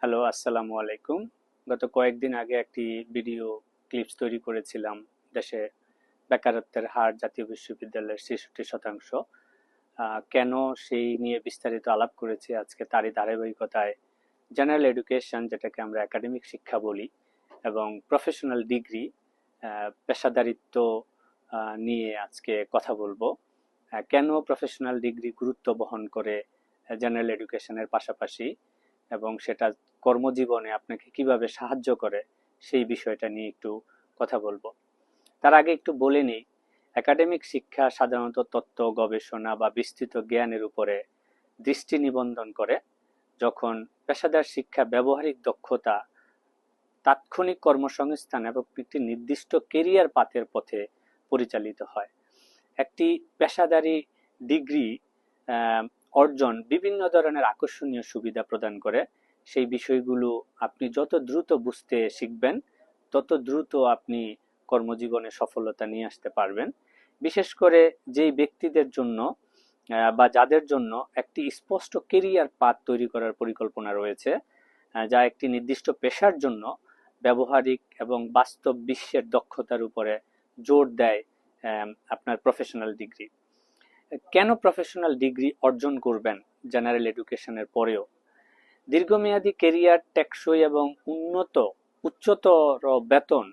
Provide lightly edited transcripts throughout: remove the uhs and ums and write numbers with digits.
Hello, আসসালামু আলাইকুম। গত কয়েকদিন আগে একটি ভিডিও ক্লিপস তৈরি করেছিলাম। দেশে বেকারত্বের হার জাতীয় বিশ্ববিদ্যালয়ের ৬৬%। কেন সেই নিয়ে বিস্তারিত আলাপ করেছি। আজকে তারই ধারাবাহিকতায় জেনারেল এডুকেশন, যেটাকে আমরা একাডেমিক শিক্ষা বলি, এবং প্রফেশনাল ডিগ্রি, পেশাদারিত্ব নিয়ে আজকে কথা বলবো। কেন প্রফেশনাল ডিগ্রি গুরুত্ব বহন করে জেনারেল এডুকেশনের পাশাপাশি, এবং সেটা কর্মজীবনে আপনাকে কিভাবে সাহায্য করে, সেই বিষয়টা নিয়ে একটু কথা বলবো। তার আগে একটু বলে নিই, একাডেমিক শিক্ষা সাধারণত তত্ত্ব, গবেষণা বা বিস্তৃত জ্ঞানের উপরে দৃষ্টি নিবন্ধন করে, যখন পেশাদার শিক্ষা ব্যবহারিক দক্ষতা, তাৎক্ষণিক কর্মসংস্থান এবং একটি নির্দিষ্ট কেরিয়ার পাথের পথে পরিচালিত হয়। একটি পেশাদারি ডিগ্রি অর্জন বিভিন্ন ধরনের আকর্ষণীয় সুবিধা প্রদান করে। সেই বিষয়গুলো আপনি যত দ্রুত বুঝতে শিখবেন, তত দ্রুত আপনি কর্মজীবনে সফলতা নিয়ে আসতে পারবেন। বিশেষ করে যেই ব্যক্তিদের জন্য বা যাদের জন্য একটি স্পষ্ট কেরিয়ার পাথ তৈরি করার পরিকল্পনা রয়েছে, যা একটি নির্দিষ্ট পেশার জন্য ব্যবহারিক এবং বাস্তব বিশ্বের দক্ষতার উপরে জোর দেয়। আপনার প্রফেশনাল ডিগ্রি, কেন প্রফেশনাল ডিগ্রি অর্জন করবেন জেনারেল এডুকেশনের পরেও? দীর্ঘমেয়াদী কেরিয়ার, টেকসই এবং উচ্চতর বেতন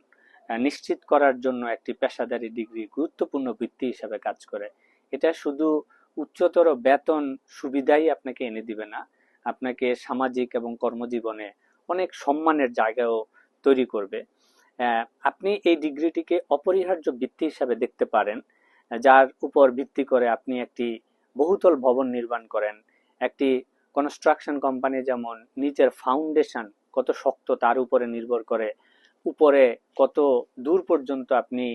নিশ্চিত করার জন্য একটি পেশাদারি ডিগ্রি গুরুত্বপূর্ণ ভিত্তি হিসেবে কাজ করে। এটা শুধু উচ্চতর বেতন সুবিধাই আপনাকে এনে দিবে না, আপনাকে সামাজিক এবং কর্মজীবনে অনেক সম্মানের জায়গাও তৈরি করবে। আপনি এই ডিগ্রিটিকে অপরিহার্য ভিত্তি হিসাবে দেখতে পারেন, যার উপর ভিত্তি করে আপনি একটি বহুতল ভবন নির্মাণ করেন। একটি কনস্ট্রাকশন কোম্পানি যেমন নিচের ফাউন্ডেশন কত শক্ত তার উপরে নির্ভর করে উপরে কত দূর পর্যন্ত আপনি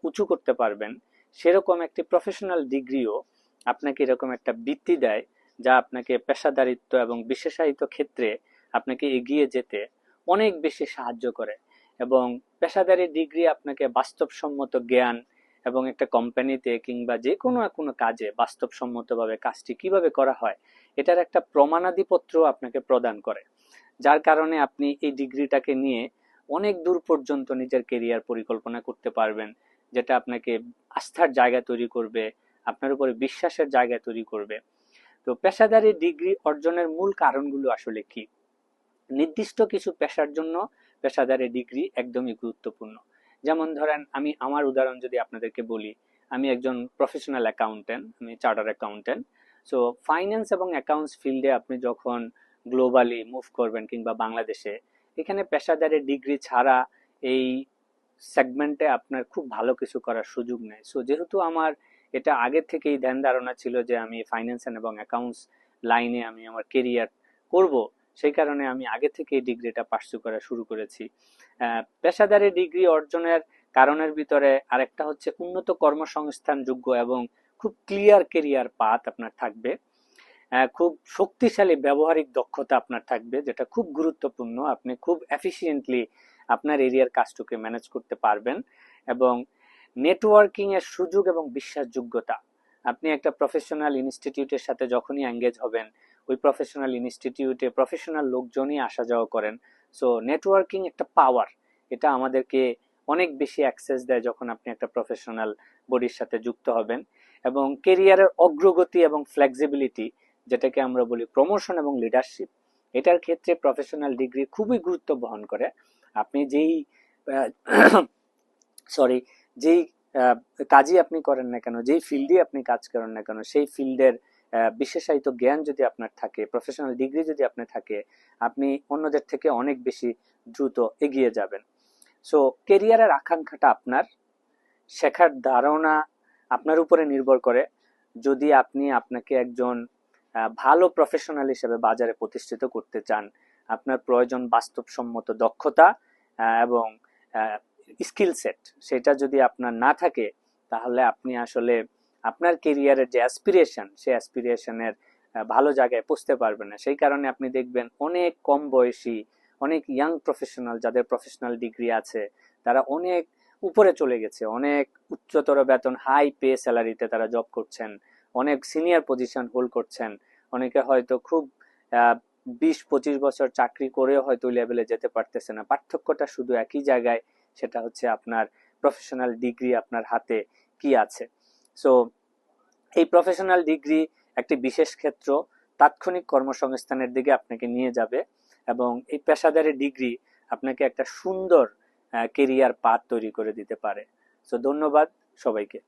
উঁচু করতে পারবেন, সেরকম একটি প্রফেশনাল ডিগ্রিও আপনাকে এরকম একটা ভিত্তি দেয়, যা আপনাকে পেশাদারিত্ব এবং বিশেষায়িত ক্ষেত্রে আপনাকে এগিয়ে যেতে অনেক বেশি সাহায্য করে। এবং পেশাদারি ডিগ্রি আপনাকে বাস্তবসম্মত জ্ঞান এবং একটা কোম্পানিতে কিংবা যে কোনো কাজে বাস্তবসম্মতভাবে কাজটি কিভাবে করা হয়, এটার একটা প্রমাণাদিপত্র আপনাকে প্রদান করে। যার কারণে আপনি এই ডিগ্রিটাকে নিয়ে অনেক দূর পর্যন্ত নিজের কেরিয়ার পরিকল্পনা করতে পারবেন, যেটা আপনাকে আস্থার জায়গা তৈরি করবে, আপনার উপরে বিশ্বাসের জায়গা তৈরি করবে। তো পেশাদারি ডিগ্রি অর্জনের মূল কারণগুলো আসলে কি? নির্দিষ্ট কিছু পেশার জন্য পেশাদারি ডিগ্রি একদমই গুরুত্বপূর্ণ। যেমন ধরেন, আমি আমার উদাহরণ যদি আপনাদেরকে বলি, আমি একজন প্রফেশনাল অ্যাকাউন্টেন্ট, আমি চার্টার অ্যাকাউন্টেন্ট। সো ফাইন্যান্স এবং অ্যাকাউন্টস ফিল্ডে আপনি যখন গ্লোবালি মুভ করবেন কিংবা বাংলাদেশে, এখানে পেশাদারি ডিগ্রি ছাড়া এই সেগমেন্টে আপনার খুব ভালো কিছু করার সুযোগ নেই। সো যেহেতু আমার এটা আগে থেকেই ধ্যান ধারণা ছিল যে আমি ফাইন্যান্স এবং অ্যাকাউন্টস লাইনে আমি আমার কেরিয়ার করব, সেই কারণে আমি আগে থেকেই ডিগ্রিটা পার্সু করা শুরু করেছি। পেশাদারি ডিগ্রি অর্জনের কারণের ভিতরে আরেকটা হচ্ছে উন্নত কর্মসংস্থান যোগ্য এবং খুব ক্লিয়ার কেরিয়ার পাথ আপনার থাকবে। খুব শক্তিশালী ব্যবহারিক দক্ষতা আপনার থাকবে, যেটা খুব গুরুত্বপূর্ণ। আপনি খুব এফিসিয়েন্টলি আপনার এরিয়ার কাজটুকে ম্যানেজ করতে পারবেন। এবং নেটওয়ার্কিং এর সুযোগ এবং বিশ্বাসযোগ্যতা, আপনি একটা প্রফেশনাল ইনস্টিটিউটের সাথে যখনই এঙ্গেজ হবেন, ওই প্রফেশনাল ইনস্টিটিউটে প্রফেশনাল লোকজনই আসা যাওয়া করেন। সো নেটওয়ার্কিং একটা পাওয়ার, এটা আমাদেরকে অনেক বেশি অ্যাক্সেস দেয় যখন আপনি একটা প্রফেশনাল বডির সাথে যুক্ত হবেন। এবং কেরিয়ারের অগ্রগতি এবং ফ্লেক্সিবিলিটি, যেটাকে আমরা বলি প্রমোশন এবং লিডারশিপ, এটার ক্ষেত্রে প্রফেশনাল ডিগ্রি খুবই গুরুত্ব বহন করে। আপনি যেই সরি যেই কাজই আপনি করেন না কেন, যেই ফিল্ডে আপনি কাজ করেন না কেন, সেই ফিল্ডের বিশেষায়িত জ্ঞান যদি আপনার থাকে, প্রফেশনাল ডিগ্রি যদি আপনার থাকে, আপনি অন্যদের থেকে অনেক বেশি দ্রুত এগিয়ে যাবেন। সো কেরিয়ারের আকাঙ্ক্ষাটা আপনার, শেখার ধারণা আপনার উপরে নির্ভর করে। যদি আপনি আপনাকে একজন ভালো প্রফেশনাল হিসেবে বাজারে প্রতিষ্ঠিত করতে চান, আপনার প্রয়োজন বাস্তবসম্মত দক্ষতা এবং স্কিল সেট। সেটা যদি আপনার না থাকে, তাহলে আপনি আসলে আপনার কেরিয়ারের যে অ্যাসপিরেশন, সেই অ্যাসপিরেশনের ভালো জায়গায় পৌঁছতে পারবেন না। সেই কারণে আপনি দেখবেন অনেক কম বয়সী, অনেক ইয়াং প্রফেশনাল, যাদের প্রফেশনাল ডিগ্রি আছে, তারা অনেক উপরে চলে গেছে, অনেক উচ্চতর বেতন, হাই পে স্যালারিতে তারা জব করছেন, অনেক সিনিয়র পজিশন হোল্ড করছেন। অনেকে হয়তো খুব 20-25 বছর চাকরি করেও হয়তো ওই লেভেলে যেতে পারতেছে না। পার্থক্যটা শুধু একই জায়গায়, সেটা হচ্ছে আপনার প্রফেশনাল ডিগ্রি আপনার হাতে কি আছে। সো এই প্রফেশনাল ডিগ্রি একটি বিশেষ ক্ষেত্র, তাৎক্ষণিক কর্মসংস্থানের দিকে আপনাকে নিয়ে যাবে, এবং এই পেশাদারি ডিগ্রি আপনাকে একটা সুন্দর কেরিয়ার পাথ তৈরি করে দিতে পারে। সো ধন্যবাদ সবাইকে।